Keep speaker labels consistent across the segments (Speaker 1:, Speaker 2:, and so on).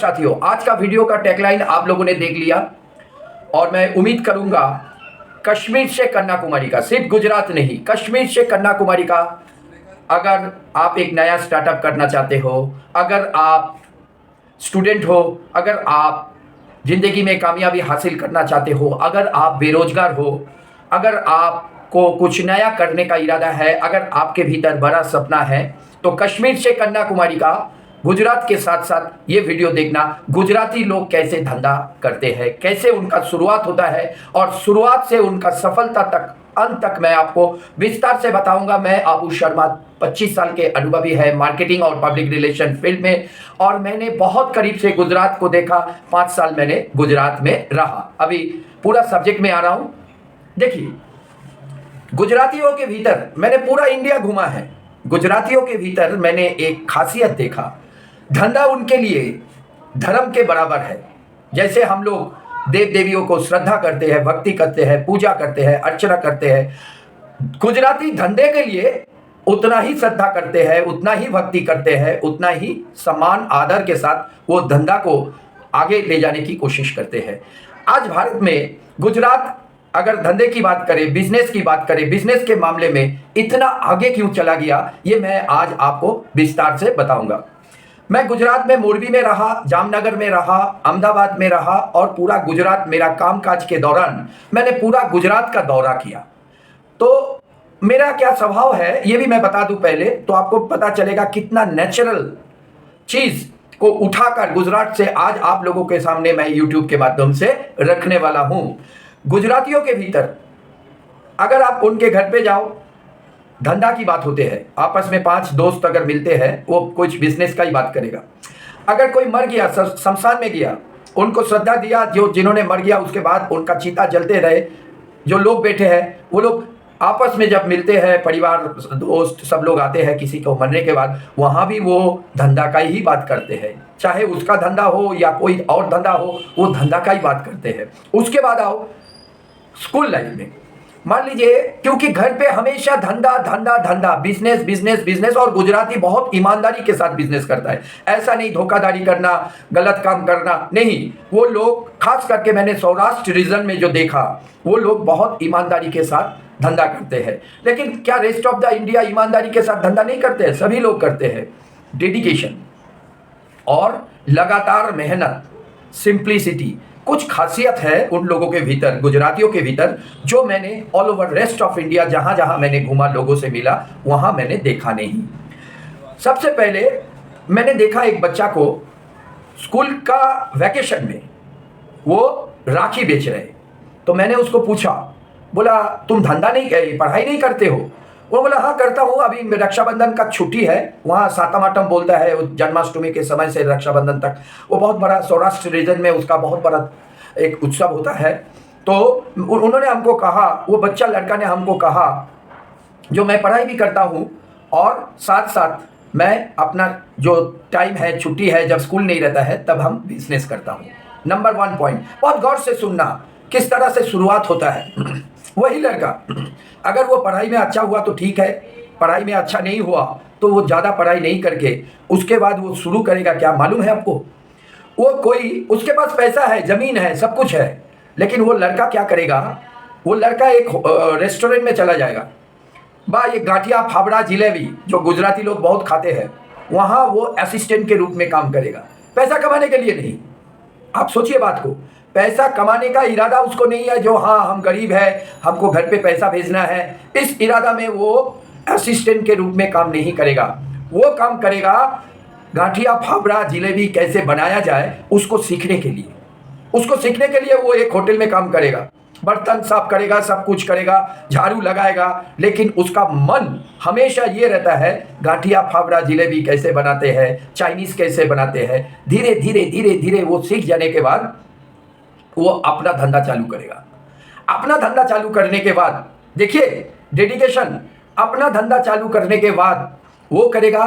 Speaker 1: साथियों, आज का वीडियो का टैगलाइन आप लोगों ने देख लिया और मैं उम्मीद करूंगा कश्मीर से कन्याकुमारी का, सिर्फ गुजरात नहीं, कश्मीर से कन्याकुमारी का, अगर आप एक नया स्टार्टअप करना चाहते हो, अगर आप स्टूडेंट हो, अगर आप जिंदगी में कामयाबी हासिल करना चाहते हो, अगर आप बेरोजगार हो, अगर आपको कुछ नया करने का इरादा है, अगर आपके भीतर बड़ा सपना है, तो कश्मीर से कन्याकुमारी का, गुजरात के साथ साथ ये वीडियो देखना। गुजराती लोग कैसे धंधा करते हैं, कैसे उनका शुरुआत होता है और शुरुआत से उनका सफलता तक, अंत तक मैं आपको विस्तार से बताऊंगा। मैं आबू शर्मा 25 साल के अनुभवी है मार्केटिंग और पब्लिक रिलेशन फील्ड में, और मैंने बहुत करीब से गुजरात को देखा। 5 साल मैंने गुजरात में रहा। अभी पूरा सब्जेक्ट में आ रहा हूं। देखिए, गुजरातियों के भीतर मैंने पूरा इंडिया घूमा है। गुजरातियों के भीतर मैंने एक खासियत देखा, धंधा उनके लिए धर्म के बराबर है। जैसे हम लोग देव देवियों को श्रद्धा करते हैं, भक्ति करते हैं, पूजा करते हैं, अर्चना करते हैं, गुजराती धंधे के लिए उतना ही श्रद्धा करते हैं, उतना ही भक्ति करते हैं, उतना ही सम्मान आदर के साथ वो धंधा को आगे ले जाने की कोशिश करते हैं। आज भारत में गुजरात अगर धंधे की बात करें, बिजनेस की बात करें, बिजनेस के मामले में इतना आगे क्यों चला गया, ये मैं आज आपको विस्तार से बताऊंगा। मैं गुजरात में मोरबी में रहा, जामनगर में रहा, अहमदाबाद में रहा और पूरा गुजरात, मेरा कामकाज के दौरान मैंने पूरा गुजरात का दौरा किया। तो मेरा क्या स्वभाव है ये भी मैं बता दूं पहले, तो आपको पता चलेगा कितना नेचुरल चीज को उठाकर गुजरात से आज आप लोगों के सामने मैं यूट्यूब के माध्यम से रखने वाला हूं। गुजरातियों के भीतर अगर आप उनके घर पे जाओ, धंधा की बात होते हैं, आपस में 5 दोस्त अगर मिलते हैं, वो कुछ बिजनेस का ही बात करेगा। अगर कोई मर गया, शमशान में गया, उनको श्रद्धा दिया, जो जिन्होंने मर गया उसके बाद उनका चिता जलते रहे, जो लोग बैठे हैं वो लोग आपस में जब मिलते हैं, परिवार दोस्त सब लोग आते हैं किसी को मरने के बाद, वहाँ भी वो धंधा का ही बात करते हैं। चाहे उसका धंधा हो या कोई और धंधा हो, वो धंधा का ही बात करते हैं। उसके बाद आओ स्कूल लाइफ में, मान लीजिए, क्योंकि घर पे हमेशा धंधा धंधा धंधा, बिजनेस बिजनेस बिजनेस, और गुजराती बहुत ईमानदारी के साथ बिजनेस करता है। ऐसा नहीं धोखाधड़ी करना, गलत काम करना नहीं। वो लोग, खास करके मैंने सौराष्ट्र रीजन में जो देखा, वो लोग बहुत ईमानदारी के साथ धंधा करते हैं। लेकिन क्या रेस्ट ऑफ द इंडिया ईमानदारी के साथ धंधा नहीं करते हैं? सभी लोग करते हैं। डेडिकेशन और लगातार मेहनत, सिंप्लिसिटी, कुछ खासियत है उन लोगों के भीतर, गुजरातियों के भीतर, जो मैंने all over rest of India जहां जहां मैंने घूमा, लोगों से मिला, वहां मैंने देखा नहीं। सबसे पहले मैंने देखा एक बच्चा को स्कूल का वैकेशन में वो राखी बेच रहे। तो मैंने उसको पूछा, बोला तुम धंधा नहीं, पढ़ाई नहीं करते हो? वो बोला हाँ करता हूँ, अभी रक्षाबंधन का छुट्टी है, वहाँ सातमाटम बोलता है, जन्माष्टमी के समय से रक्षाबंधन तक वो बहुत बड़ा सौराष्ट्र रीजन में उसका बहुत बड़ा एक उत्सव होता है। तो उन्होंने हमको कहा, वो बच्चा लड़का ने हमको कहा, जो मैं पढ़ाई भी करता हूँ और साथ साथ मैं अपना जो टाइम है, छुट्टी है, जब स्कूल नहीं रहता है तब हम बिजनेस करता हूँ। नंबर 1 पॉइंट, बहुत गौर से सुनना किस तरह से शुरुआत होता है। वही लड़का अगर वो पढ़ाई में अच्छा हुआ तो ठीक है, पढ़ाई में अच्छा नहीं हुआ तो वो ज़्यादा पढ़ाई नहीं करके उसके बाद वो शुरू करेगा क्या मालूम है आपको? वो कोई, उसके पास पैसा है, ज़मीन है, सब कुछ है, लेकिन वो लड़का क्या करेगा? वो लड़का एक रेस्टोरेंट में चला जाएगा, ये गाठिया फाफड़ा जिलेबी जो गुजराती लोग बहुत खाते हैं, वहाँ वो असिस्टेंट के रूप में काम करेगा, पैसा कमाने के लिए नहीं। आप सोचिए बात को, पैसा कमाने का इरादा उसको नहीं है, जो हाँ हम गरीब है, हमको घर पे पैसा भेजना है, इस इरादा में वो असिस्टेंट के रूप में काम नहीं करेगा। वो काम करेगा गाठिया फाफड़ा जिलेबी कैसे बनाया जाए उसको सीखने के लिए। उसको सीखने के लिए वो एक होटल में काम करेगा, बर्तन साफ करेगा, सब कुछ करेगा, झाड़ू लगाएगा, लेकिन उसका मन हमेशा ये रहता है गाठिया फाफड़ा जिलेबी कैसे बनाते हैं, चाइनीज़ कैसे बनाते हैं। धीरे धीरे धीरे धीरे वो सीख जाने के बाद वो अपना धंधा चालू करेगा। अपना धंधा चालू करने के बाद देखिए डेडिकेशन, अपना धंधा चालू करने के बाद वो करेगा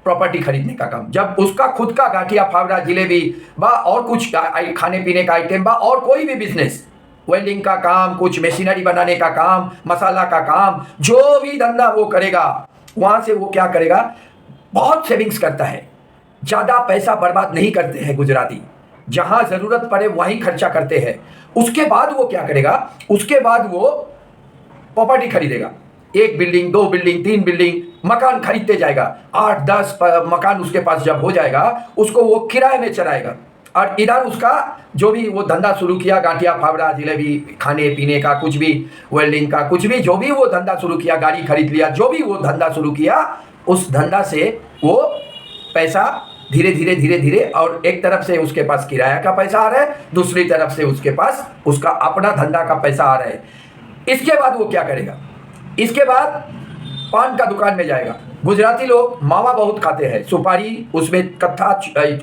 Speaker 1: प्रॉपर्टी खरीदने का काम। जब उसका खुद का गाठिया फावड़ा जिलेबी बा और कुछ खाने पीने का आइटम बा और कोई भी बिजनेस, वेल्डिंग का काम, कुछ मशीनरी बनाने का काम, मसाला का काम, जो भी धंधा वो करेगा, वहां से वो क्या करेगा, बहुत सेविंग्स करता है। ज़्यादा पैसा बर्बाद नहीं करते हैं गुजराती, जहाँ ज़रूरत पड़े वहीं खर्चा करते हैं। उसके बाद वो क्या करेगा, उसके बाद वो प्रॉपर्टी खरीदेगा, 1 बिल्डिंग, 2 बिल्डिंग, 3 बिल्डिंग, मकान खरीदते जाएगा। 8-10 मकान उसके पास जब हो जाएगा, उसको वो किराए में चलाएगा। और इधर उसका जो भी वो धंधा शुरू किया, गांठिया फावड़ा, जलेबी, खाने पीने का कुछ भी, वेल्डिंग का कुछ भी, जो भी वो धंधा शुरू किया, गाड़ी खरीद लिया, जो भी वो धंधा शुरू किया, उस धंधा से वो पैसा धीरे धीरे धीरे धीरे, और एक तरफ से उसके पास किराया का पैसा आ रहा है, दूसरी तरफ से उसके पास उसका अपना धंधा का पैसा आ रहा है। इसके बाद वो क्या करेगा, इसके बाद पान का दुकान में जाएगा। गुजराती लोग मावा बहुत खाते हैं, सुपारी, उसमें कत्था,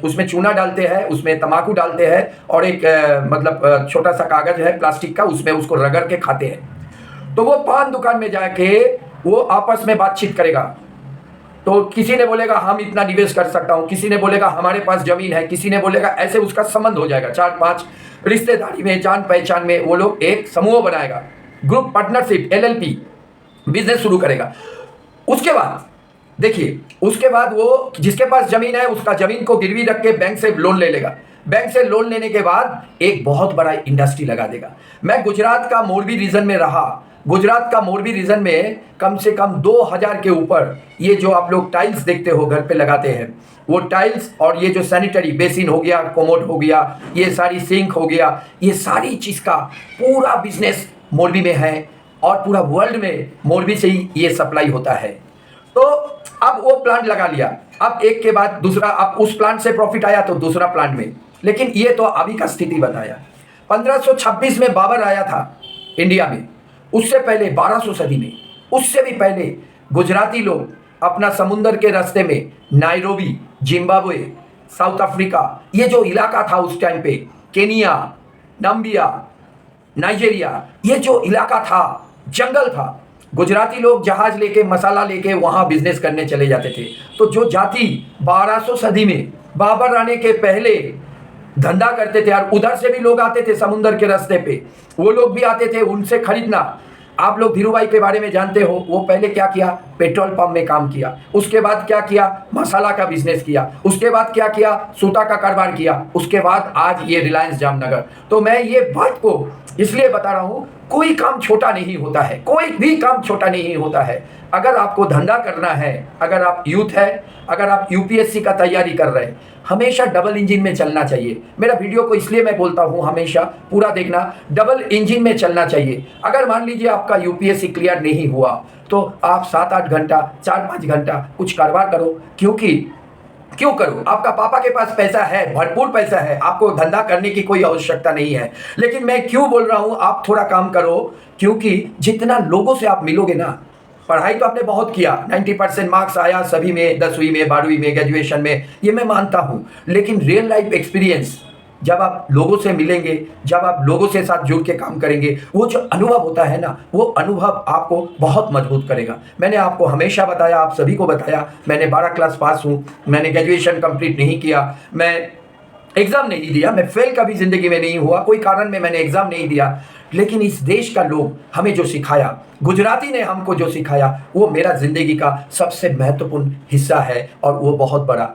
Speaker 1: उसमें चूना डालते हैं, उसमें तम्बाकू डालते हैं, और एक मतलब छोटा सा कागज है प्लास्टिक का, उसमें उसको रगड़ के खाते हैं। तो वो पान दुकान में जाके वो आपस में बातचीत करेगा। तो किसी ने बोलेगा हम इतना निवेश कर सकता हूँ, किसी ने बोलेगा हमारे पास जमीन है, किसी ने बोलेगा, ऐसे उसका संबंध हो जाएगा। 4-5 रिश्तेदारी में, जान पहचान में वो लोग एक समूह बनाएगा, ग्रुप पार्टनरशिप, LLP, बिजनेस शुरू करेगा। उसके बाद देखिए, उसके बाद वो जिसके पास जमीन है, उसका जमीन को गिरवी रख के बैंक से लोन ले लेगा। बैंक से लोन लेने के बाद एक बहुत बड़ा इंडस्ट्री लगा देगा। मैं गुजरात का मोरबी रीजन में रहा, गुजरात का मोरबी रीजन में कम से कम 2000 के ऊपर ये जो आप लोग टाइल्स देखते हो घर पे लगाते हैं, वो टाइल्स, और ये जो सैनिटरी बेसिन हो गया, कोमोड हो गया, ये सारी सिंक हो गया, ये सारी चीज़ का पूरा बिजनेस मोरबी में है, और पूरा वर्ल्ड में मोरबी से ही ये सप्लाई होता है। तो अब वो प्लांट लगा लिया, अब एक के बाद दूसरा, अब उस प्लांट से प्रॉफिट आया तो दूसरा प्लांट में। लेकिन ये तो अभी का स्थिति बताया। 1526 में बाबर आया था इंडिया में, उससे पहले 1200 सदी में, उससे भी पहले गुजराती लोग अपना समुंदर के रास्ते में नायरोबी, जिम्बाब्वे, साउथ अफ्रीका, ये जो इलाका था उस टाइम पे, केनिया, नाम्बिया, नाइजीरिया, ये जो इलाका था जंगल था। गुजराती लोग जहाज लेके, मसाला लेके वहाँ बिजनेस करने चले जाते थे। तो जो जाति 1200 सदी में बाबर आने के पहले धंधा करते थे, और उधर से भी लोग आते थे समुंदर के रास्ते पे, वो लोग भी आते थे उनसे खरीदना। आप लोग धीरूभाई के बारे में जानते हो, वो पहले क्या किया, पेट्रोल पंप में काम किया, उसके बाद क्या किया, मसाला का बिजनेस किया, उसके बाद क्या किया, सूता का कारोबार किया, उसके बाद आज ये रिलायंस जामनगर। तो मैं ये बात को इसलिए बता रहा हूँ, कोई काम छोटा नहीं होता है, कोई भी काम छोटा नहीं होता है। अगर आपको धंधा करना है, अगर आप यूथ है, अगर आप UPSC का तैयारी कर रहे हैं, हमेशा डबल इंजन में चलना चाहिए। मेरा वीडियो को इसलिए मैं बोलता हूँ हमेशा पूरा देखना, डबल इंजन में चलना चाहिए। अगर मान लीजिए आपका UPSC क्लियर नहीं हुआ, तो आप 7-8 घंटा, 4-5 घंटा कुछ कारोबार करो। क्यों करो? आपका पापा के पास पैसा है, भरपूर पैसा है, आपको धंधा करने की कोई आवश्यकता नहीं है। लेकिन मैं क्यों बोल रहा हूँ आप थोड़ा काम करो, क्योंकि जितना लोगों से आप मिलोगे ना, पढ़ाई तो आपने बहुत किया, 90% मार्क्स आया सभी में, 10वीं में, 12वीं में, ग्रेजुएशन में, ये मैं मानता हूँ। लेकिन रियल लाइफ एक्सपीरियंस, जब आप लोगों से मिलेंगे, जब आप लोगों से साथ जुड़ के काम करेंगे, वो जो अनुभव होता है ना, वो अनुभव आपको बहुत मजबूत करेगा। मैंने आपको हमेशा बताया, आप सभी को बताया, मैंने 12 क्लास पास हूँ, मैंने ग्रेजुएशन कंप्लीट नहीं किया, मैं एग्ज़ाम नहीं दिया, मैं फेल कभी ज़िंदगी में नहीं हुआ, कोई कारण में मैंने एग्ज़ाम नहीं दिया। लेकिन इस देश का लोग हमें जो सिखाया, गुजराती ने हमको जो सिखाया, वो मेरा ज़िंदगी का सबसे महत्वपूर्ण हिस्सा है, और वो बहुत बड़ा।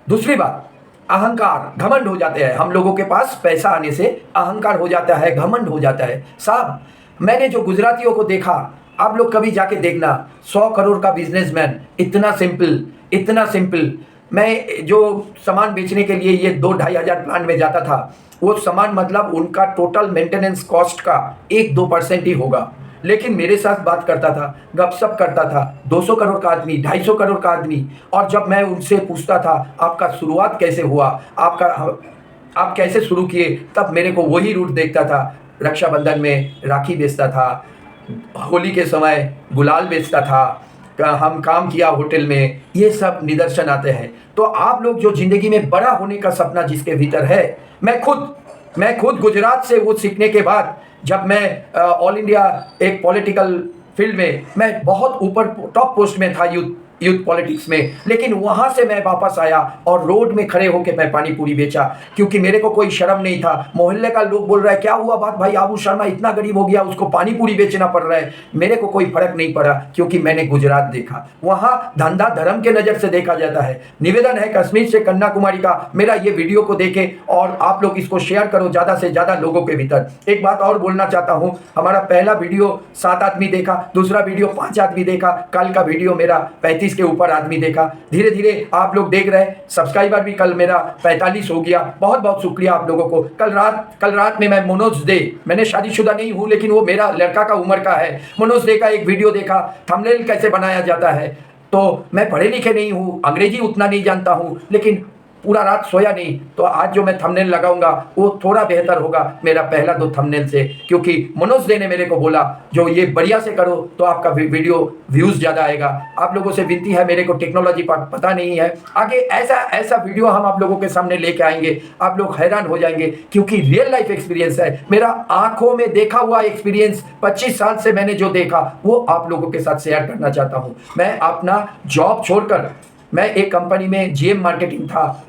Speaker 1: दूसरी बात, अहंकार, घमंड हो जाते हैं हम लोगों के पास, पैसा आने से अहंकार हो जाता है, घमंड हो जाता है। साहब, मैंने जो गुजरातियों को देखा, आप लोग कभी जाके देखना, 100 करोड़ का बिजनेसमैन, इतना सिंपल। मैं जो सामान बेचने के लिए ये 2-2.5 हज़ार प्लांट में जाता था, वो सामान मतलब उनका टोटल मेंटेनेंस कॉस्ट का 1-2% ही होगा। लेकिन मेरे साथ बात करता था, गपशप करता था, 200 करोड़ का आदमी, 250 करोड़ का आदमी। और जब मैं उनसे पूछता था आपका शुरुआत कैसे हुआ, आप कैसे शुरू किए, तब मेरे को वही रूट देखता था। रक्षाबंधन में राखी बेचता था, होली के समय गुलाल बेचता था, हम काम किया होटल में, ये सब निदर्शन आते हैं। तो आप लोग जो ज़िंदगी में बड़ा होने का सपना जिसके भीतर है, मैं खुद गुजरात से वो सीखने के बाद, जब मैं ऑल इंडिया एक पॉलिटिकल फील्ड में, मैं बहुत ऊपर टॉप पोस्ट में था यूथ पॉलिटिक्स में, लेकिन वहां से मैं वापस आया और रोड में खड़े होकर मैं पानी पूरी बेचा, क्योंकि मेरे को कोई शर्म नहीं था। मोहल्ले का लोग बोल रहा है क्या हुआ बात भाई, आबू शर्मा इतना गरीब हो गया, उसको पानी पूरी बेचना पड़ रहा है। मेरे को कोई फर्क नहीं पड़ा, क्योंकि मैंने गुजरात देखा, वहां धंधा धर्म के नजर से देखा जाता है। निवेदन है कश्मीर से कन्याकुमारी का, मेरा ये वीडियो को देखें और आप लोग इसको शेयर करो ज्यादा से ज्यादा लोगों के भीतर। एक बात और बोलना चाहता हूं, हमारा पहला वीडियो 7 आदमी देखा, दूसरा वीडियो 5 आदमी देखा, कल का वीडियो मेरा 35 के ऊपर आदमी देखा। धीरे धीरे आप लोग देख रहे, सब्सक्राइबर भी कल मेरा 45 हो गया। बहुत बहुत शुक्रिया आप लोगों को। कल रात में मैं मनोज दे, मैंने शादीशुदा नहीं हूं लेकिन वो मेरा लड़का का उम्र का है, मनोज दे का एक वीडियो देखा, थंबनेल कैसे बनाया जाता है। तो मैं पढ़े लिखे नहीं हूं, अंग्रेजी उतना नहीं जानता हूं, लेकिन पूरा रात सोया नहीं। तो आज जो मैं थंबनेल लगाऊंगा वो थोड़ा बेहतर होगा मेरा पहला 2 थंबनेल से, क्योंकि मनोज दे ने मेरे को बोला जो ये बढ़िया से करो तो आपका वीडियो व्यूज ज़्यादा आएगा। आप लोगों से विनती है, मेरे को टेक्नोलॉजी पता नहीं है, आगे ऐसा वीडियो हम आप लोगों के सामने लेके आएंगे, आप लोग हैरान हो जाएंगे, क्योंकि रियल लाइफ एक्सपीरियंस है, मेरा आंखों में देखा हुआ एक्सपीरियंस, 25 साल से मैंने जो देखा वो आप लोगों के साथ शेयर करना चाहता हूँ। मैं अपना जॉब छोड़कर, मैं एक कंपनी में जीएम मार्केटिंग था,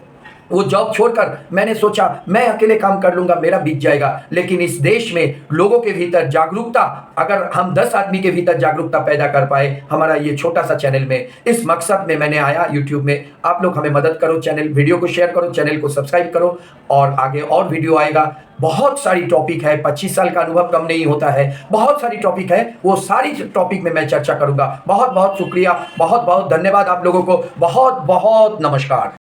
Speaker 1: वो जॉब छोड़कर मैंने सोचा मैं अकेले काम कर लूंगा, मेरा बीत जाएगा। लेकिन इस देश में लोगों के भीतर जागरूकता, अगर हम 10 आदमी के भीतर जागरूकता पैदा कर पाए, हमारा ये छोटा सा चैनल में, इस मकसद में मैंने आया यूट्यूब में। आप लोग हमें मदद करो, चैनल वीडियो को शेयर करो, चैनल को सब्सक्राइब करो, और आगे और वीडियो आएगा। बहुत सारी टॉपिक है, 25 साल का अनुभव कम नहीं होता है, बहुत सारी टॉपिक है, वो सारी टॉपिक में मैं चर्चा करूंगा। बहुत बहुत शुक्रिया, बहुत बहुत धन्यवाद आप लोगों को, बहुत बहुत नमस्कार।